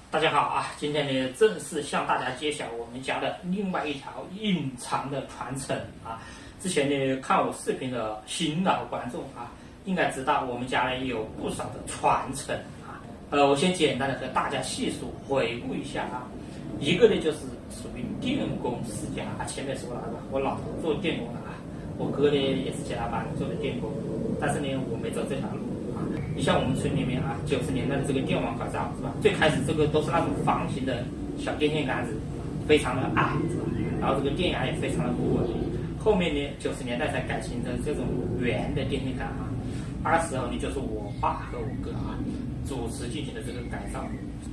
大家好啊！今天呢，正式向大家揭晓我们家的另外一条隐藏的传承啊！之前呢，看我视频的新老观众啊，应该知道我们家呢有不少的传承啊。我先简单的和大家细数回顾一下啊。一个呢就是属于电工世家啊，前面说了是吧？我老头做电工的啊，我哥呢也是其他班做的电工，但是呢我没走这条路。你像我们村里面啊，90年代的这个电网改造是吧？最开始这个都是那种方形的小电线杆子，非常的矮是吧？然后这个电压也非常的不稳。后面呢，90年代才改型成这种圆的电线杆啊。那时候呢，就是我爸和我哥啊主持进行的这个改造。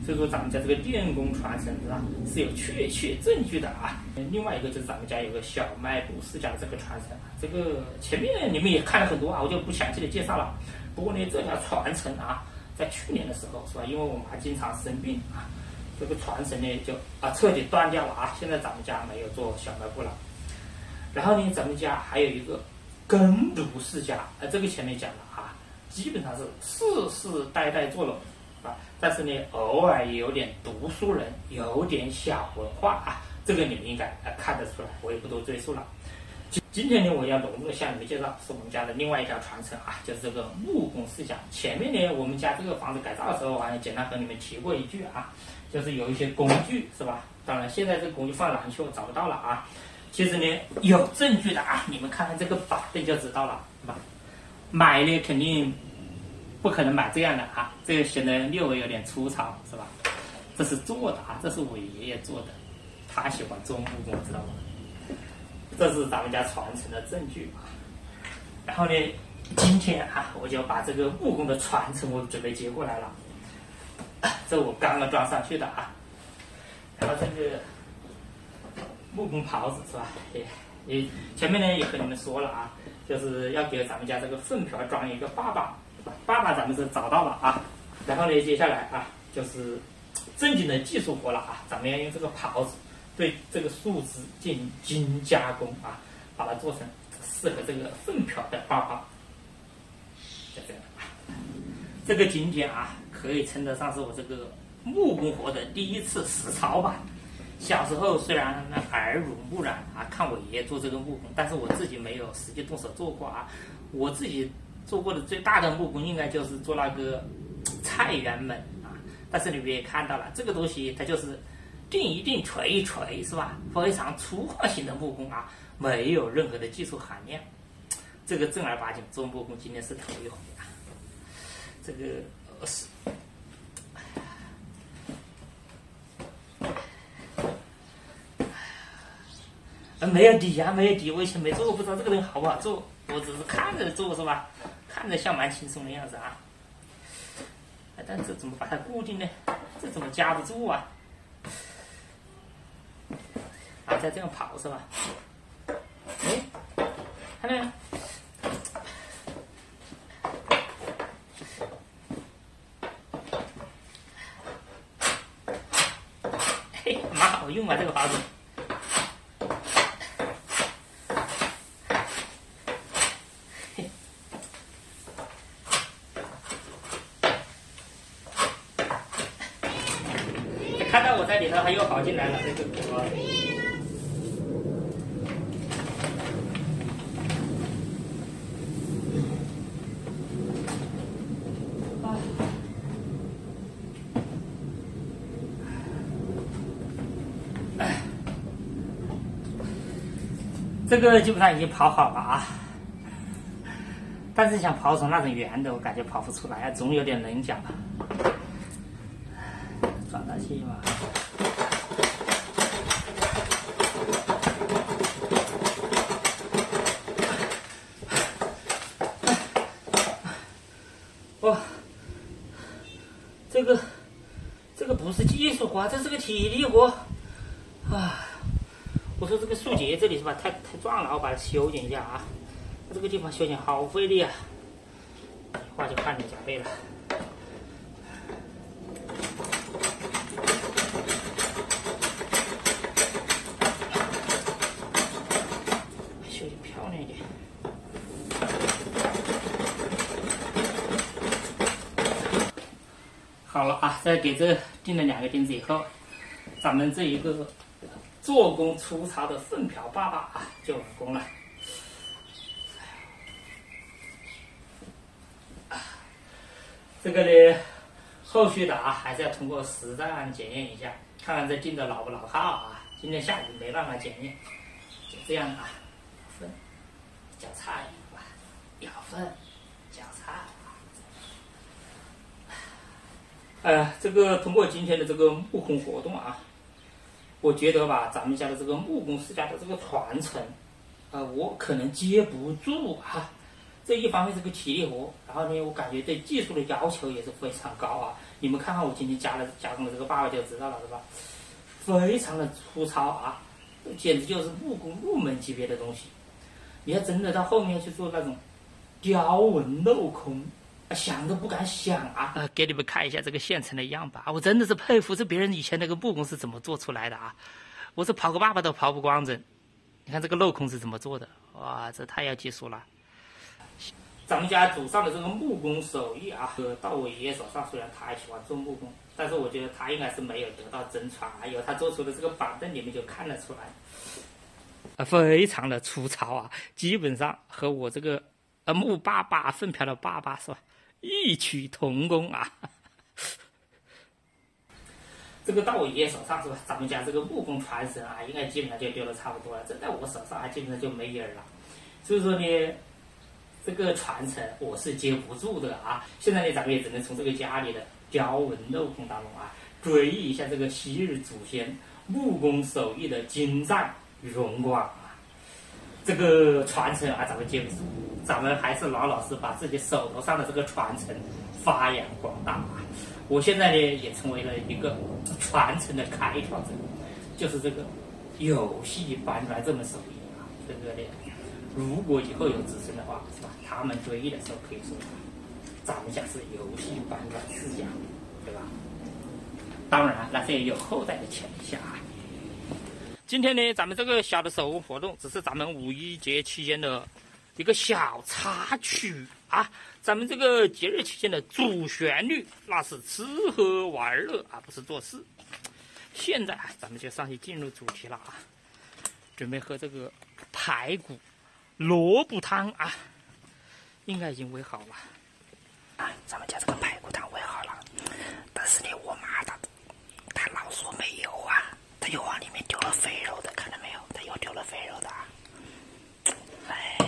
所以说咱们家这个电工传承是吧，是有确切证据的啊。另外一个就是咱们家有个小卖部世家的这个传承，这个前面你们也看了很多啊，我就不详细的介绍了。不过呢，这条传承啊，在去年的时候是吧，因为我妈经常生病啊，这个传承呢就彻底断掉了啊。现在咱们家没有做小卖部了。然后呢，咱们家还有一个耕读世家，这个前面讲了啊，基本上是世世代代做了。但是呢，偶尔也有点读书人，有点小文化啊，这个你们应该看得出来，我也不多赘述了。今天呢，我要隆重的向你们介绍是我们家的另外一条传承啊，就是这个木工世家。前面呢，我们家这个房子改造的时候啊，简单和你们提过一句啊，就是有一些工具是吧？当然现在这个工具放哪去我找不到了啊。其实呢，有证据的啊，你们看看这个板凳就知道了，是吧？买呢肯定不可能买这样的啊，这个显得略微有点粗糙，是吧？这是做的啊，这是我爷爷做的，他喜欢做木工，知道吗？这是咱们家传承的证据啊。然后呢，今天啊，我就把这个木工的传承我准备接过来了，这我刚刚装上去的啊。然后这个木工刨子是吧？也前面呢也和你们说了啊，就是要给咱们家这个粪瓢装一个把把。爸爸咱们是找到了啊，然后呢，接下来啊就是正经的技术活了啊，咱们要用这个刨子对这个树枝进行精加工啊，把它做成适合这个粪瓢的把把。就这样，这个今天啊，可以称得上是我这个木工活的第一次实操吧。小时候虽然耳濡目染啊，看我爷爷做这个木工，但是我自己没有实际动手做过啊，我自己做过的最大的木工应该就是做那个菜园门啊，但是你们也看到了，这个东西它就是钉一钉锤一锤是吧？非常粗犷型的木工啊，没有任何的技术含量。这个正儿八经做木工今天是头一回啊。这个是没有底啊，没有底，我以前没做过，不知道这个东西好不好做，我只是看着做是吧？看着像蛮轻松的样子啊，但这怎么把它固定呢？这怎么夹不住啊？啊，再这样跑是吧？哎，看到没有？嘿，蛮好用啊，这个刨子。看到我在里头，它又跑进来了，这个狗啊！这个基本上已经刨好了啊，但是想刨成那种圆的，我感觉刨不出来，总有点棱角。转大器嘛。哇，这个不是技术活，这是个体力活啊！我说这个树节这里是吧，太壮了，我把它修剪一下啊。这个地方修剪好费力啊，话就看你加倍了。修剪漂亮一点。好了啊，再给这钉了2个钉子以后，咱们这一个做工粗糙的粪瓢粑粑啊就完工了。这个呢，后续的啊还是要通过实战检验一下，看看这钉的牢不牢靠啊。今天下午没办法检验，就这样啊，粪搅菜啊，舀粪搅菜啊。这个通过今天的这个木工活动啊，我觉得吧，咱们家的这个木工世家的这个传承，我可能接不住啊。这一方面是个体力活，然后呢，我感觉对技术的要求也是非常高啊。你们看看我今天加工的这个粑粑就知道了，是吧？非常的粗糙啊，简直就是木工入门级别的东西。你要真的到后面去做那种雕纹镂空，想都不敢想啊！给你们看一下这个现成的样板，我真的是佩服这别人以前那个木工是怎么做出来的啊！我是刨个粑粑都刨不光整。你看这个镂空是怎么做的？哇，这太要技术了！咱们家祖上的这个木工手艺啊，到我爷爷手上，虽然他也喜欢做木工，但是我觉得他应该是没有得到真传，还有他做出的这个板凳，你们就看得出来，非常的粗糙啊，基本上和我这个木粑粑粪瓢的粑粑是吧，异曲同工啊。这个到我爷爷手上是吧，咱们家这个木工传承啊，应该基本上就丢的差不多了，这在我手上基本上就没影了。所以说呢，这个传承我是接不住的啊！现在呢，咱们也只能从这个家里的雕纹镂空当中啊，追忆一下这个昔日祖先木工手艺的精湛与荣光啊！这个传承啊，咱们接不住，咱们还是老老实把自己手头上的这个传承发扬光大啊！我现在呢，也成为了一个传承的开创者，就是这个游戏搬砖这门手艺啊，这个呢。如果以后有子孙的话，是吧？他们追忆的时候可以说，咱们家是游戏搬砖世家，对吧？当然，那是有后代的前提下啊。今天呢，咱们这个小的手工活动，只是咱们5·1节期间的一个小插曲啊。咱们这个节日期间的主旋律，那是吃喝玩乐，而不是做事。现在咱们就上去进入主题了啊，准备喝这个排骨萝卜汤啊，应该已经煨好了。咱们家这个排骨汤煨好了，但是呢，我妈她老说没油啊，她又往里面丢了肥肉的，看到没有？她又丢了肥肉的啊。哎，